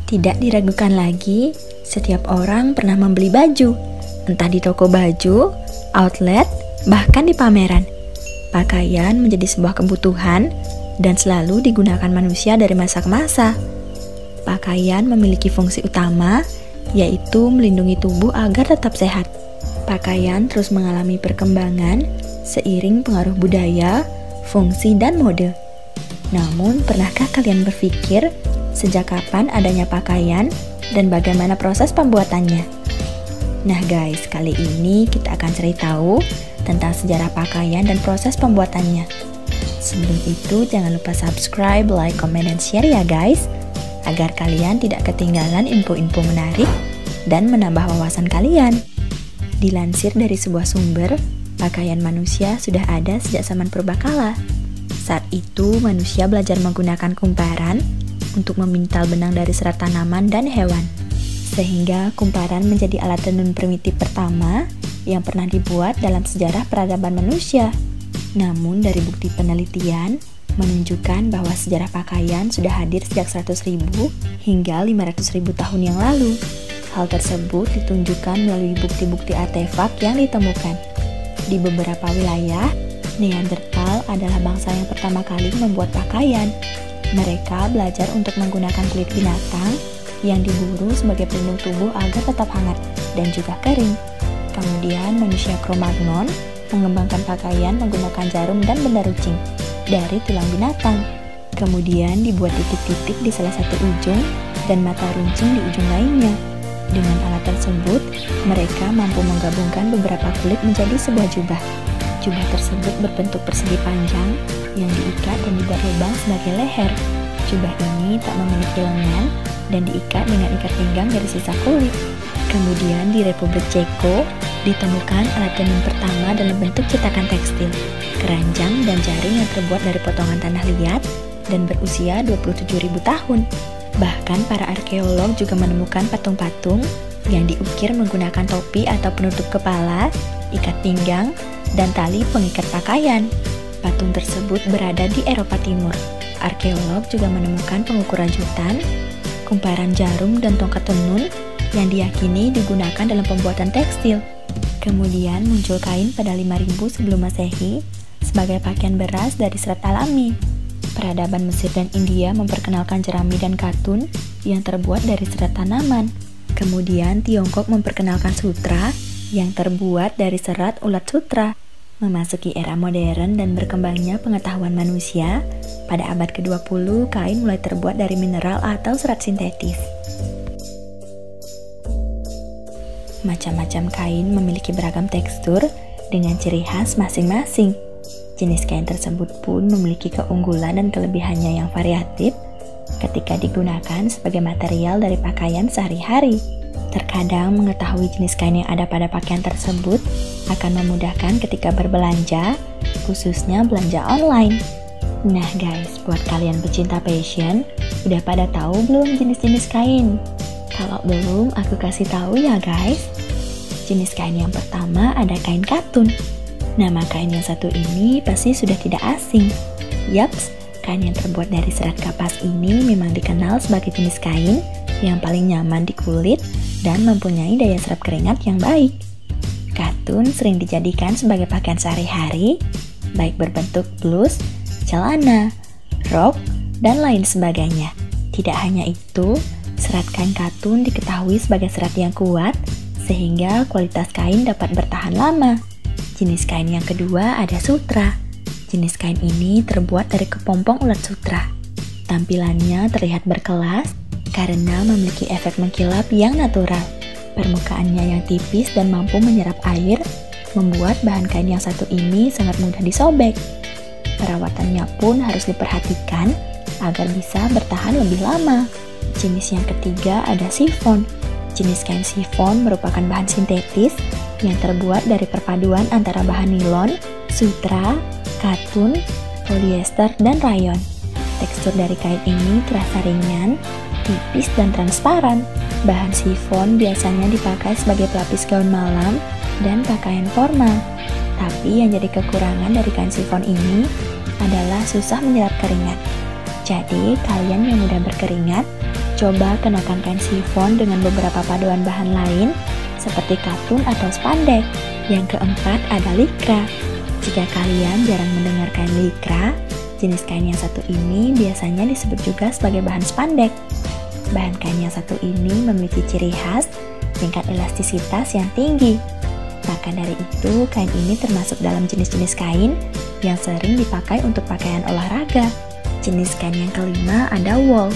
Tidak diragukan lagi, setiap orang pernah membeli baju, entah di toko baju, outlet, bahkan di pameran. Pakaian menjadi sebuah kebutuhan dan selalu digunakan manusia dari masa ke masa. Pakaian memiliki fungsi utama, yaitu melindungi tubuh agar tetap sehat. Pakaian terus mengalami perkembangan seiring pengaruh budaya, fungsi, dan mode. Namun, pernahkah kalian berpikir sejak kapan adanya pakaian dan bagaimana proses pembuatannya? Nah guys, kali ini kita akan cari tahu tentang sejarah pakaian dan proses pembuatannya. Sebelum itu, jangan lupa subscribe, like, comment, dan share ya guys, agar kalian tidak ketinggalan info-info menarik dan menambah wawasan kalian. Dilansir dari sebuah sumber, pakaian manusia sudah ada sejak zaman purbakala. Saat itu, manusia belajar menggunakan kumparan untuk memintal benang dari serat tanaman dan hewan. Sehingga kumparan menjadi alat tenun primitif pertama yang pernah dibuat dalam sejarah peradaban manusia. Namun dari bukti penelitian menunjukkan bahwa sejarah pakaian sudah hadir sejak 100.000 hingga 500.000 tahun yang lalu. Hal tersebut ditunjukkan melalui bukti-bukti artefak yang ditemukan. Di beberapa wilayah, Neanderthal adalah bangsa yang pertama kali membuat pakaian. Mereka belajar untuk menggunakan kulit binatang yang diburu sebagai pelindung tubuh agar tetap hangat dan juga kering. Kemudian manusia Cro-Magnon mengembangkan pakaian menggunakan jarum dan benda runcing dari tulang binatang. Kemudian dibuat titik-titik di salah satu ujung dan mata runcing di ujung lainnya. Dengan alat tersebut, mereka mampu menggabungkan beberapa kulit menjadi sebuah jubah. Jubah tersebut berbentuk persegi panjang yang diikat dan dibuat lubang sebagai leher. Jubah ini tak memiliki lengan dan diikat dengan ikat pinggang dari sisa kulit. Kemudian di Republik Ceko ditemukan alat tenun pertama dalam bentuk cetakan tekstil, keranjang dan jaring yang terbuat dari potongan tanah liat dan berusia 27.000 tahun. Bahkan para arkeolog juga menemukan patung-patung yang diukir menggunakan topi atau penutup kepala, ikat pinggang, dan tali pengikat pakaian. Patung tersebut berada di Eropa Timur. Arkeolog juga menemukan pengukur rajutan, kumparan jarum, dan tongkat tenun yang diyakini digunakan dalam pembuatan tekstil. Kemudian muncul kain pada 5000 sebelum Masehi sebagai pakaian beras dari serat alami. Peradaban Mesir dan India memperkenalkan jerami dan katun yang terbuat dari serat tanaman. Kemudian Tiongkok memperkenalkan sutra yang terbuat dari serat ulat sutra. Memasuki era modern dan berkembangnya pengetahuan manusia, pada abad ke-20 kain mulai terbuat dari mineral atau serat sintetis. Macam-macam kain memiliki beragam tekstur dengan ciri khas masing-masing. Jenis kain tersebut pun memiliki keunggulan dan kelebihannya yang variatif ketika digunakan sebagai material dari pakaian sehari-hari. Terkadang mengetahui jenis kain yang ada pada pakaian tersebut akan memudahkan ketika berbelanja, khususnya belanja online. Nah guys, buat kalian pecinta fashion, udah pada tahu belum jenis-jenis kain? Kalau belum, aku kasih tahu ya guys. Jenis kain yang pertama ada kain katun. Nama kain yang satu ini pasti sudah tidak asing. Yaps, kain yang terbuat dari serat kapas ini memang dikenal sebagai jenis kain yang paling nyaman di kulit dan mempunyai daya serap keringat yang baik. Katun sering dijadikan sebagai pakaian sehari-hari, baik berbentuk blus, celana, rok, dan lain sebagainya. Tidak hanya itu, serat kain katun diketahui sebagai serat yang kuat, sehingga kualitas kain dapat bertahan lama. Jenis kain yang kedua ada sutra. Jenis kain ini terbuat dari kepompong ulat sutra. Tampilannya terlihat berkelas karena memiliki efek mengkilap yang natural. Permukaannya yang tipis dan mampu menyerap air, membuat bahan kain yang satu ini sangat mudah disobek. Perawatannya pun harus diperhatikan agar bisa bertahan lebih lama. Jenis yang ketiga ada chiffon. Jenis kain chiffon merupakan bahan sintetis yang terbuat dari perpaduan antara bahan nilon, sutra, katun, polyester, dan rayon. Tekstur dari kain ini terasa ringan, tipis, dan transparan. Bahan chiffon biasanya dipakai sebagai pelapis gaun malam dan pakaian formal. Tapi yang jadi kekurangan dari kain chiffon ini adalah susah menyerap keringat. Jadi, kalian yang mudah berkeringat, Coba kenakan kain chiffon dengan beberapa paduan bahan lain seperti katun atau spandek. Yang keempat ada lycra. Jika kalian jarang mendengar kain lycra, jenis kain yang satu ini biasanya disebut juga sebagai bahan spandek. Bahan kain yang satu ini memiliki ciri khas tingkat elastisitas yang tinggi. Maka dari itu, kain ini termasuk dalam jenis-jenis kain yang sering dipakai untuk pakaian olahraga. Jenis kain yang kelima ada wool.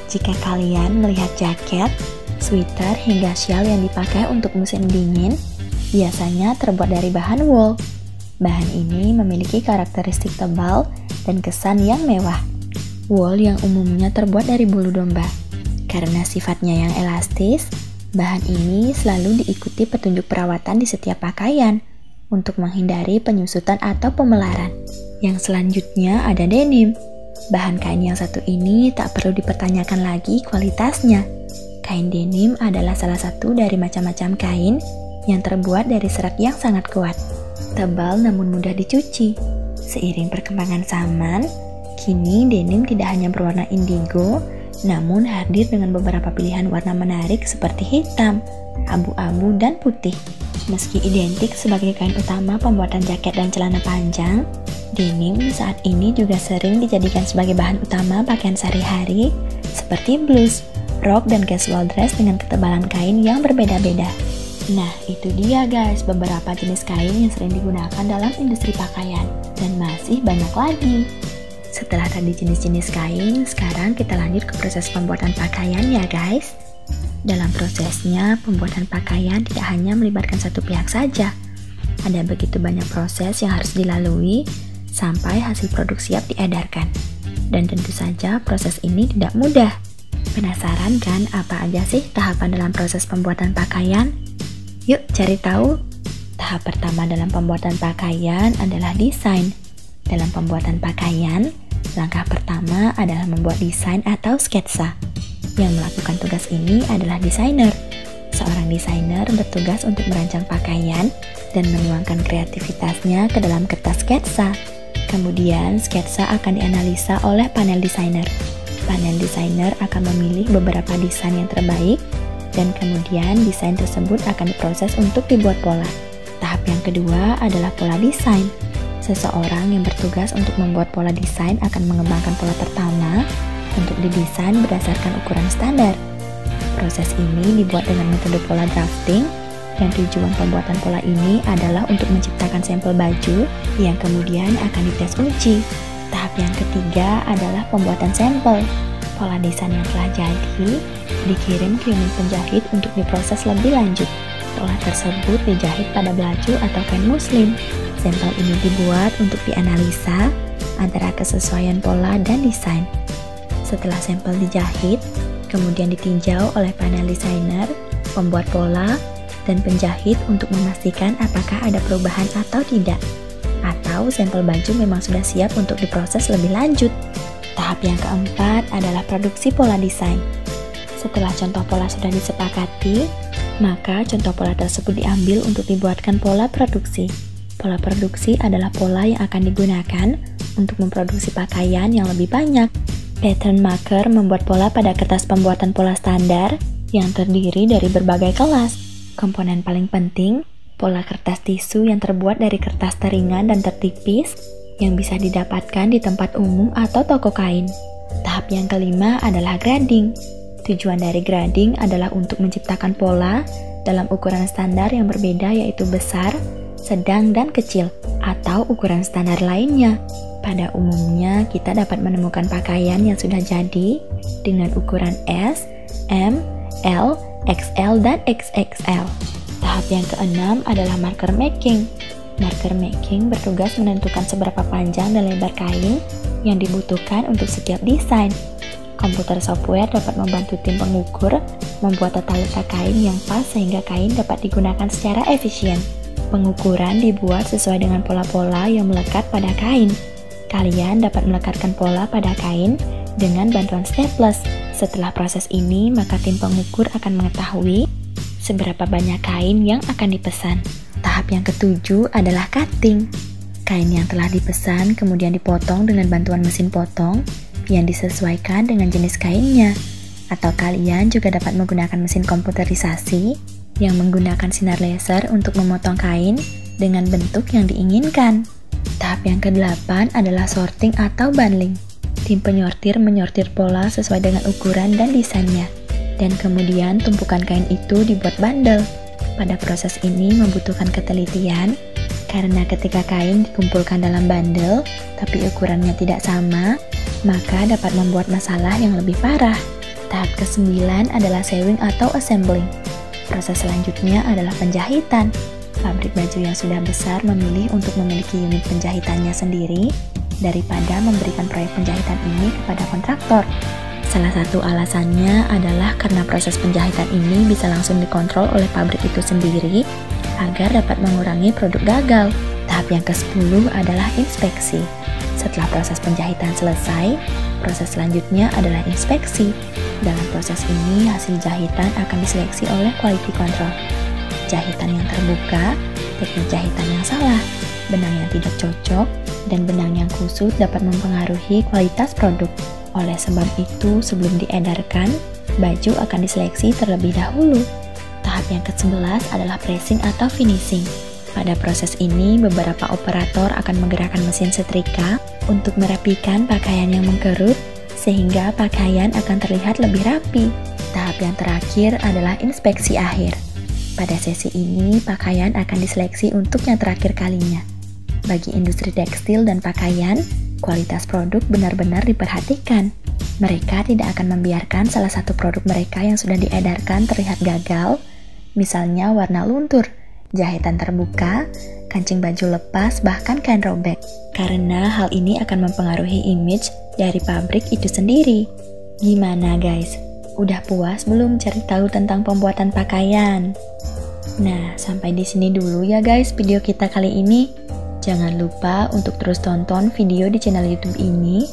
Jika kalian melihat jaket, sweater, hingga shawl yang dipakai untuk musim dingin, biasanya terbuat dari bahan wool. Bahan ini memiliki karakteristik tebal dan kesan yang mewah. Wool yang umumnya terbuat dari bulu domba. Karena sifatnya yang elastis, bahan ini selalu diikuti petunjuk perawatan di setiap pakaian untuk menghindari penyusutan atau pemelaran. Yang selanjutnya ada denim. Bahan kain yang satu ini tak perlu dipertanyakan lagi kualitasnya. Kain denim adalah salah satu dari macam-macam kain yang terbuat dari serat yang sangat kuat, tebal namun mudah dicuci. Seiring perkembangan zaman, kini denim tidak hanya berwarna indigo, namun hadir dengan beberapa pilihan warna menarik seperti hitam, abu-abu, dan putih. Meski identik sebagai kain utama pembuatan jaket dan celana panjang, denim saat ini juga sering dijadikan sebagai bahan utama pakaian sehari-hari seperti blus, rok, dan casual dress dengan ketebalan kain yang berbeda-beda. Nah, itu dia guys beberapa jenis kain yang sering digunakan dalam industri pakaian, dan masih banyak lagi. Setelah tadi jenis-jenis kain, sekarang kita lanjut ke proses pembuatan pakaian ya guys. Dalam prosesnya, pembuatan pakaian tidak hanya melibatkan satu pihak saja. Ada begitu banyak proses yang harus dilalui sampai hasil produk siap diedarkan. Dan tentu saja proses ini tidak mudah. Penasaran kan apa aja sih tahapan dalam proses pembuatan pakaian? Yuk cari tahu. Tahap pertama dalam pembuatan pakaian adalah desain. Dalam pembuatan pakaian, langkah pertama adalah membuat desain atau sketsa. Yang melakukan tugas ini adalah desainer. Seorang desainer bertugas untuk merancang pakaian dan menuangkan kreativitasnya ke dalam kertas sketsa. Kemudian, sketsa akan dianalisa oleh panel desainer. Panel desainer akan memilih beberapa desain yang terbaik, dan kemudian desain tersebut akan diproses untuk dibuat pola. Tahap yang kedua adalah pola desain. Seseorang yang bertugas untuk membuat pola desain akan mengembangkan pola pertama untuk didesain berdasarkan ukuran standar. Proses ini dibuat dengan metode pola drafting, dan tujuan pembuatan pola ini adalah untuk menciptakan sampel baju yang kemudian akan dites uji. Tahap yang ketiga adalah pembuatan sampel. Pola desain yang telah jadi dikirim ke unit penjahit untuk diproses lebih lanjut. Pola tersebut dijahit pada baju atau kain muslim. Sampel ini dibuat untuk dianalisa antara kesesuaian pola dan desain. Setelah sampel dijahit, kemudian ditinjau oleh panel desainer, pembuat pola, dan penjahit untuk memastikan apakah ada perubahan atau tidak, atau sampel baju memang sudah siap untuk diproses lebih lanjut. Tahap yang keempat adalah produksi pola desain. Setelah contoh pola sudah disepakati, maka contoh pola tersebut diambil untuk dibuatkan pola produksi. Pola produksi adalah pola yang akan digunakan untuk memproduksi pakaian yang lebih banyak. Pattern maker membuat pola pada kertas pembuatan pola standar yang terdiri dari berbagai kelas. Komponen paling penting, pola kertas tisu yang terbuat dari kertas teringan dan tertipis yang bisa didapatkan di tempat umum atau toko kain. Tahap yang kelima adalah grading. Tujuan dari grading adalah untuk menciptakan pola dalam ukuran standar yang berbeda, yaitu besar, sedang, dan kecil, atau ukuran standar lainnya. Pada umumnya, kita dapat menemukan pakaian yang sudah jadi dengan ukuran S, M, L, XL, dan XXL. Tahap yang keenam adalah marker making. Marker making bertugas menentukan seberapa panjang dan lebar kain yang dibutuhkan untuk setiap desain. Komputer software dapat membantu tim pengukur membuat tata letak kain yang pas sehingga kain dapat digunakan secara efisien. Pengukuran dibuat sesuai dengan pola-pola yang melekat pada kain. Kalian dapat melekatkan pola pada kain dengan bantuan staples. Setelah proses ini, maka tim pengukur akan mengetahui seberapa banyak kain yang akan dipesan. Tahap yang ketujuh adalah cutting. Kain yang telah dipesan kemudian dipotong dengan bantuan mesin potong yang disesuaikan dengan jenis kainnya. Atau kalian juga dapat menggunakan mesin komputerisasi yang menggunakan sinar laser untuk memotong kain dengan bentuk yang diinginkan. Tahap yang ke-8 adalah sorting atau bundling. Tim penyortir menyortir pola sesuai dengan ukuran dan desainnya. Dan kemudian tumpukan kain itu dibuat bundle. Pada proses ini membutuhkan ketelitian, karena ketika kain dikumpulkan dalam bundle, tapi ukurannya tidak sama, maka dapat membuat masalah yang lebih parah. Tahap ke-9 adalah sewing atau assembling. Proses selanjutnya adalah penjahitan. Pabrik baju yang sudah besar memilih untuk memiliki unit penjahitannya sendiri daripada memberikan proyek penjahitan ini kepada kontraktor. Salah satu alasannya adalah karena proses penjahitan ini bisa langsung dikontrol oleh pabrik itu sendiri agar dapat mengurangi produk gagal. Tahap yang ke-10 adalah inspeksi. Setelah proses penjahitan selesai, proses selanjutnya adalah inspeksi. Dalam proses ini, hasil jahitan akan diseleksi oleh quality control. Jahitan yang terbuka, teknik jahitan yang salah, benang yang tidak cocok, dan benang yang kusut dapat mempengaruhi kualitas produk. Oleh sebab itu, sebelum diedarkan, baju akan diseleksi terlebih dahulu. Tahap yang ke-11 adalah pressing atau finishing. Pada proses ini, beberapa operator akan menggerakkan mesin setrika untuk merapikan pakaian yang mengkerut, sehingga pakaian akan terlihat lebih rapi. Tahap yang terakhir adalah inspeksi akhir. Pada sesi ini, pakaian akan diseleksi untuk yang terakhir kalinya. Bagi industri tekstil dan pakaian, kualitas produk benar-benar diperhatikan. Mereka tidak akan membiarkan salah satu produk mereka yang sudah diedarkan terlihat gagal, misalnya warna luntur, jahitan terbuka, kancing baju lepas, bahkan kain robek. Karena hal ini akan mempengaruhi image dari pabrik itu sendiri. Gimana guys? Udah puas belum cari tahu tentang pembuatan pakaian? Nah, sampai di sini dulu ya guys video kita kali ini. Jangan lupa untuk terus tonton video di channel YouTube ini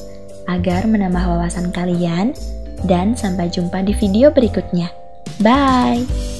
agar menambah wawasan kalian, dan sampai jumpa di video berikutnya. Bye!